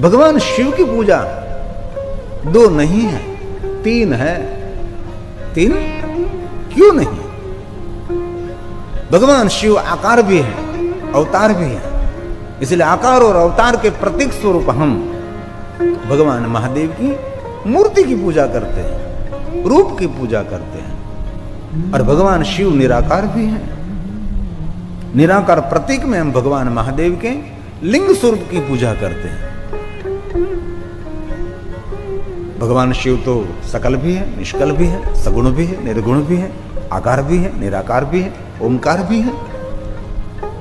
भगवान शिव की पूजा 2 नहीं है, 3 है। 3 क्यों नहीं? भगवान शिव आकार भी है, अवतार भी है। इसलिए आकार और अवतार के प्रतीक स्वरूप हम भगवान महादेव की मूर्ति की पूजा करते हैं, रूप की पूजा करते हैं। और भगवान शिव निराकार भी है। निराकार प्रतीक में हम भगवान महादेव के लिंग स्वरूप की पूजा करते हैं। भगवान शिव तो सकल भी है, निष्कल भी है, सगुण भी है, निर्गुण भी है, आकार भी है, निराकार भी है, ओमकार भी है।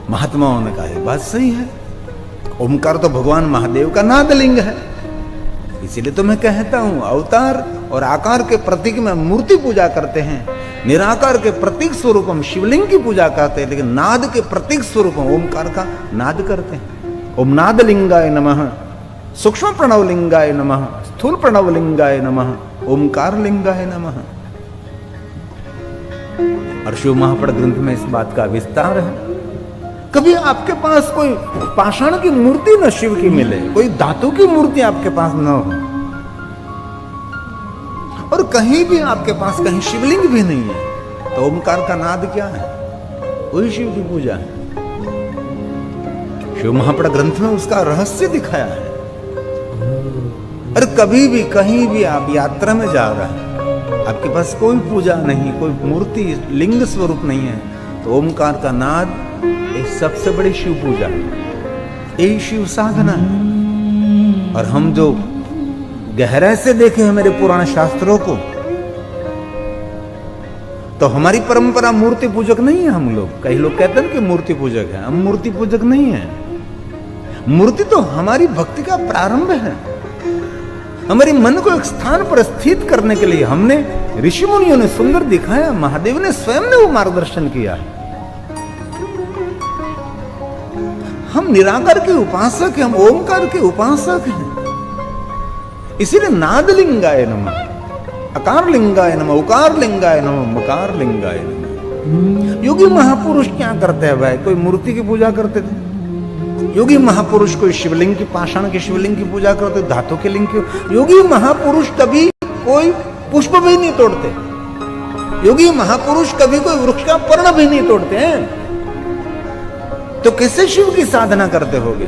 महात्माओं ने कहा ये बात सही है। ओमकार तो भगवान महादेव का नादलिंग है। इसीलिए तो मैं कहता हूं अवतार और आकार के प्रतीक में मूर्ति पूजा करते हैं, निराकार के प्रतीक स्वरूप हम शिवलिंग की पूजा करते हैं, लेकिन नाद के प्रतीक स्वरूप हम ओमकार का नाद करते हैं। ओम नादलिंगाय नमः, सूक्ष्म प्रणवलिंगाय नमः, स्थूल प्रणवलिंगाय नमः, ओमकार लिंगाय नमः। और शिव महापड़ ग्रंथ में इस बात का विस्तार है। कभी आपके पास कोई पाषाण की मूर्ति न शिव की मिले, कोई धातु की मूर्ति आपके पास न हो, और कहीं भी आपके पास कहीं शिवलिंग भी नहीं है, तो ओमकार का नाद क्या है? वही शिव की पूजा है। शिव महापड़ ग्रंथ में उसका रहस्य दिखाया है। और कभी भी कहीं भी आप यात्रा में जा रहे हैं, आपके पास कोई पूजा नहीं, कोई मूर्ति लिंग स्वरूप नहीं है, तो ओमकार का नाद एक सबसे बड़ी शिव पूजा है, यही शिव साधना है। और हम जो गहराई से देखे हैं मेरे पुराण शास्त्रों को, तो हमारी परंपरा मूर्ति पूजक नहीं है। हम लोग, कई लोग कहते हैं कि मूर्ति पूजक है, हम मूर्ति पूजक नहीं है। मूर्ति तो हमारी भक्ति का प्रारंभ है। हमारे मन को एक स्थान पर स्थित करने के लिए हमने ऋषि मुनियों ने सुंदर दिखाया, महादेव ने स्वयं ने वो मार्गदर्शन किया है। हम निराकार के उपासक हैं, हम ओमकार के उपासक हैं। इसीलिए नादलिंगाय नमः, अकार लिंगाय नमः, उकार लिंगाय नमः, मकार लिंगाय नमः। योगी महापुरुष क्या करते हैं भाई? कोई मूर्ति की पूजा करते थे? योगी महापुरुष कोई शिवलिंग की, पाषाण के शिवलिंग की पूजा करते, धातु के लिंग की? योगी महापुरुष कभी कोई पुष्प भी नहीं तोड़ते। योगी महापुरुष कभी कोई वृक्ष का पर्ण भी नहीं तोड़ते हैं। तो कैसे शिव की साधना करते होगे?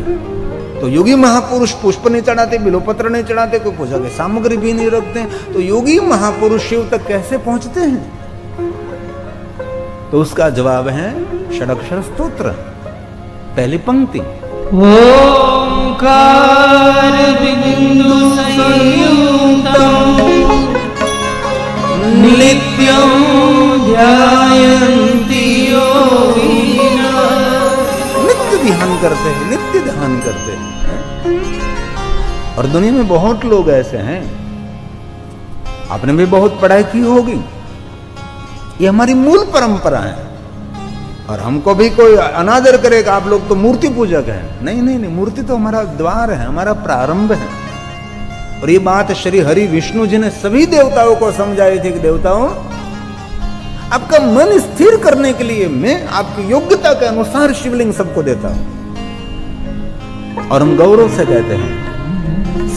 तो योगी महापुरुष पुष्प नहीं चढ़ाते, बिलोपत्र नहीं चढ़ाते, कोई पूजा की सामग्री भी नहीं रखते, तो योगी महापुरुष शिव तक कैसे पहुंचते हैं? तो उसका जवाब है षडक्षर स्तोत्र, पहली पंक्ति। ओंकार बिंदु संयुक्तम् नित्यं ध्यायन्ति योगिनः। नित्य ध्यान करते हैं, नित्य ध्यान करते हैं। और दुनिया में बहुत लोग ऐसे हैं, आपने भी बहुत पढ़ाई की होगी, ये हमारी मूल परंपरा है। और हमको भी कोई अनादर करेगा, आप लोग तो मूर्ति पूजक हैं। नहीं नहीं नहीं, मूर्ति तो हमारा द्वार है, हमारा प्रारंभ है। और ये बात श्री हरि विष्णु जी ने सभी देवताओं को समझाई थी कि देवताओं, आपका मन स्थिर करने के लिए मैं आपकी योग्यता के अनुसार शिवलिंग सबको देता हूं। और हम गौरव से कहते हैं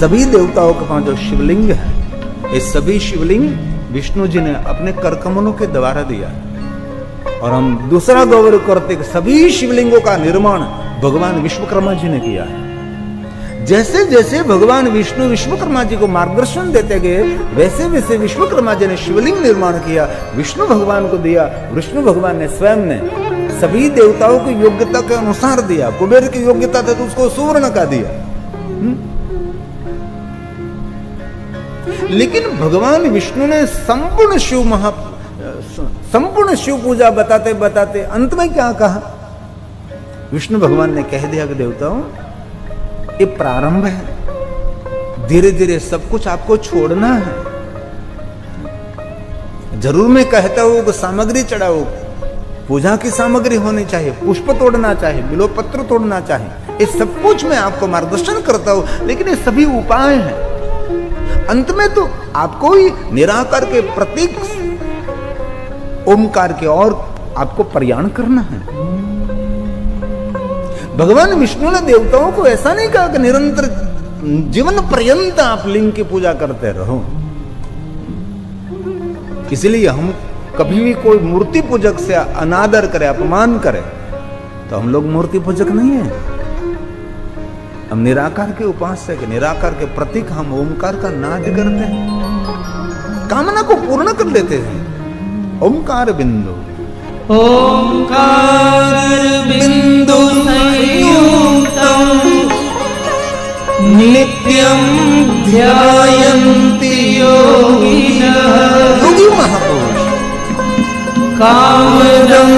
सभी देवताओं के पास जो शिवलिंग है, ये सभी शिवलिंग विष्णु जी ने अपने करकमलों के द्वारा दिया है। और हम दूसरा गौरव करते कि सभी शिवलिंगों का निर्माण भगवान विश्वकर्मा जी ने किया है। जैसे जैसे भगवान विष्णु विश्वकर्मा जी को मार्गदर्शन देते गए, वैसे वैसे विश्वकर्मा जी ने शिवलिंग निर्माण किया, विष्णु भगवान को दिया। विष्णु भगवान ने स्वयं ने सभी देवताओं की योग्यता के अनुसार दिया। कुबेर की योग्यता थी तो उसको सुवर्ण का दिया। लेकिन भगवान विष्णु ने संपूर्ण शिव पूजा बताते बताते अंत में क्या कहा? विष्णु भगवान ने कह दिया कि देवताओं, ये प्रारंभ है, धीरे धीरे सब कुछ आपको छोड़ना है। जरूर मैं कहता हूं कि सामग्री चढ़ाओ, पूजा की सामग्री होनी चाहिए, पुष्प तोड़ना चाहिए, बिलोपत्र तोड़ना चाहिए, ये सब कुछ मैं आपको मार्गदर्शन करता हूं। लेकिन ये सभी उपाय हैं। अंत में तो आपको ही निराकार के प्रतीक ओमकार के और आपको प्रयाण करना है। भगवान विष्णु ने देवताओं को ऐसा नहीं कहा कि निरंतर जीवन पर्यंत आप लिंग की पूजा करते रहो। इसलिए हम कभी भी कोई मूर्ति पूजक से अनादर करे, अपमान करे, तो हम लोग मूर्ति पूजक नहीं है। हम निराकार के उपासक के, निराकार के प्रतीक हम ओमकार का नाद करते हैं, कामना को पूर्ण कर लेते हैं। ओमकार बिंदु, ओंकार बिंदु संयुक्तम नित्यं ध्यायन्ति योगिनः योगी महापुरुष कामदं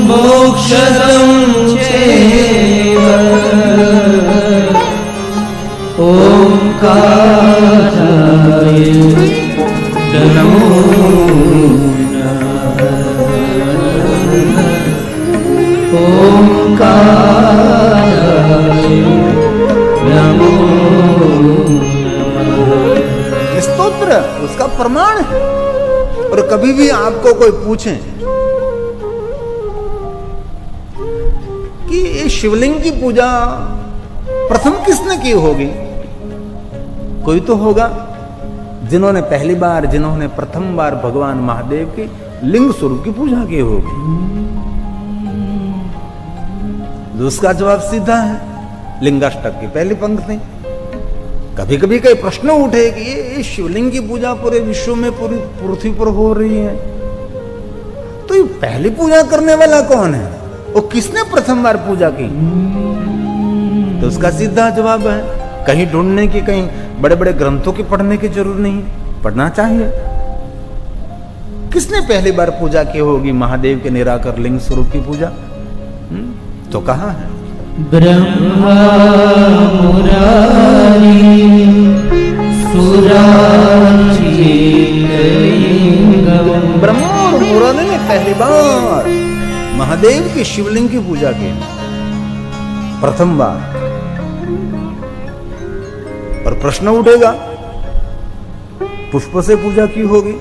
मोक्षदं चैव ओंकाराय नमो नमः। ओंकाराय नमो नमः। स्तोत्र उसका प्रमाण है। और कभी भी आपको कोई पूछे कि ये शिवलिंग की पूजा प्रथम किसने की होगी, कोई तो होगा जिन्होंने पहली बार, जिन्होंने प्रथम बार भगवान महादेव की लिंग स्वरूप की पूजा की होगी। तो उसका जवाब सीधा है, लिंगाष्टक की पहली पंक्ति। कभी कभी कई प्रश्न उठे कि ये शिवलिंग की पूजा पूरे विश्व में, पूरी पृथ्वी पर हो रही है, तो ये पहली पूजा करने वाला कौन है, वो किसने प्रथम बार पूजा की? तो उसका सीधा जवाब है, कहीं ढूंढने की, कहीं बड़े बड़े ग्रंथों की पढ़ने की जरूरत नहीं, पढ़ना चाहिए। किसने पहली बार पूजा की होगी महादेव के निराकार लिंग स्वरूप की पूजा? तो कहाँ है? ब्रह्मा मुरारी सुरारी लिंगम। ब्रह्मा और मुरारी ने पहली बार महादेव की शिवलिंग की पूजा की, प्रथम बार। और प्रश्न उठेगा, पुष्प से पूजा की होगी,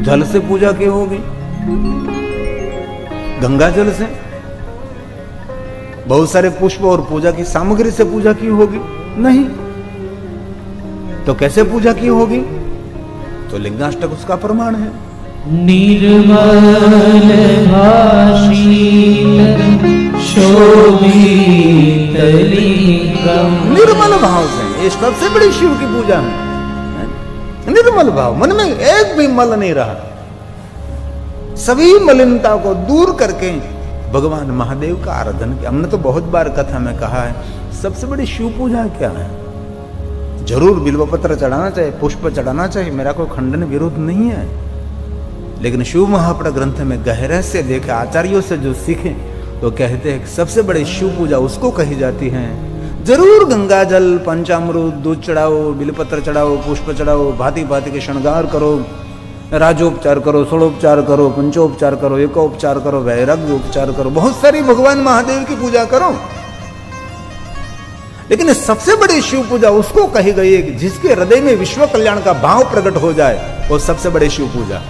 जल से पूजा की होगी, गंगा जल से, बहुत सारे पुष्प और पूजा की सामग्री से पूजा की होगी? नहीं। तो कैसे पूजा की होगी? तो लिंगाष्टक उसका प्रमाण है। निर्मल भाषित शोभित लिंगम। निर्मल भाव से, ये सबसे बड़ी शिव की पूजा है। निर्मल भाव, मन में एक भी मल नहीं रहा, सभी मलिनता को दूर करके भगवान महादेव का आराधन किया। हमने तो बहुत बार कथा में कहा है, सबसे बड़ी शिव पूजा क्या है? जरूर बिल्वपत्र चढ़ाना चाहिए, पुष्प चढ़ाना चाहिए, मेरा कोई खंडन विरोध नहीं है। लेकिन शिव महापुराण ग्रंथ में गहरे से देखे, आचार्यों से जो सीखे, तो कहते हैं कि सबसे बड़ी शिव पूजा उसको कही जाती है। जरूर गंगा जल, पंचामृत, दूध चढ़ाओ, बिल्वपत्र चढ़ाओ, पुष्प चढ़ाओ, भांति भांति के श्रृंगार करो, राजोपचार करो, षोडोपचार करो, पंचोपचार करो, एकोपचार करो, वैराग्य उपचार करो, बहुत सारी भगवान महादेव की पूजा करो। लेकिन सबसे बड़ी शिव पूजा उसको कही गई है जिसके हृदय में विश्व कल्याण का भाव प्रकट हो जाए, वो सबसे बड़ी शिव पूजा।